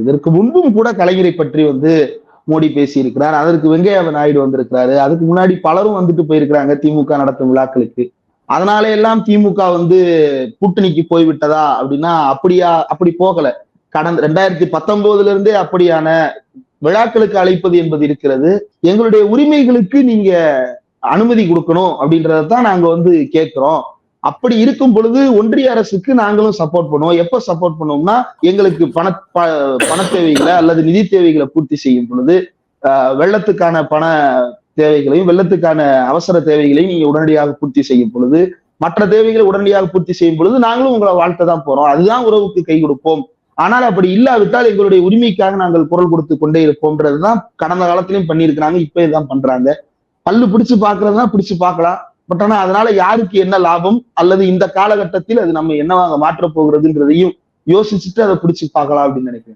இதற்கு முன்பும் கூட கலைஞரை பற்றி மோடி பேசியிருக்கிறார். அதற்கு வெங்கையா நாயுடு வந்திருக்கிறாரு. அதுக்கு முன்னாடி பலரும் வந்துட்டு போயிருக்கிறாங்க திமுக நடத்தும் விழாக்களுக்கு. அதனால எல்லாம் திமுக கூட்டணிக்கு போய்விட்டதா அப்படின்னா அப்படியா? அப்படி போகல. கடந்த 2019 இருந்தே அப்படியான விழாக்களுக்கு அழைப்பது என்பது இருக்கிறது. எங்களுடைய உரிமைகளுக்கு நீங்க அனுமதி கொடுக்கணும் அப்படின்றதான் நாங்க கேட்கிறோம். அப்படி இருக்கும் பொழுது ஒன்றிய அரசுக்கு நாங்களும் சப்போர்ட் பண்ணுவோம். எப்ப சப்போர்ட் பண்ணுவோம்னா எங்களுக்கு பண தேவைகளை அல்லது நிதி தேவைகளை பூர்த்தி செய்யும் பொழுது, வெள்ளத்துக்கான பண தேவைகளையும் வெள்ளத்துக்கான அவசர தேவைகளையும் நீங்க உடனடியாக பூர்த்தி செய்யும் பொழுது, மற்ற தேவைகளை உடனடியாக பூர்த்தி செய்யும் பொழுது நாங்களும் உங்களை வாழ்த்த தான் போறோம். அதுதான் உறவுக்கு கை கொடுப்போம். ஆனால் அப்படி இல்லாவிட்டால் எங்களுடைய உரிமைக்காக நாங்கள் குரல் கொடுத்து கொண்டே இருப்போம்ன்றதுதான் கடந்த காலத்திலையும் பண்ணியிருக்கிறாங்க. இப்ப இதான் பண்றாங்க. பல்லு பிடிச்சு பாக்குறதுனா பிடிச்சு பார்க்கலாம். பட் ஆனா அதனால யாருக்கு என்ன லாபம் அல்லது இந்த காலகட்டத்தில் அது நம்ம என்னவாக மாற்ற போகிறதுன்றதையும் யோசிச்சுட்டு அதை பிடிச்சு பார்க்கலாம் அப்படின்னு நினைக்கிறேன்.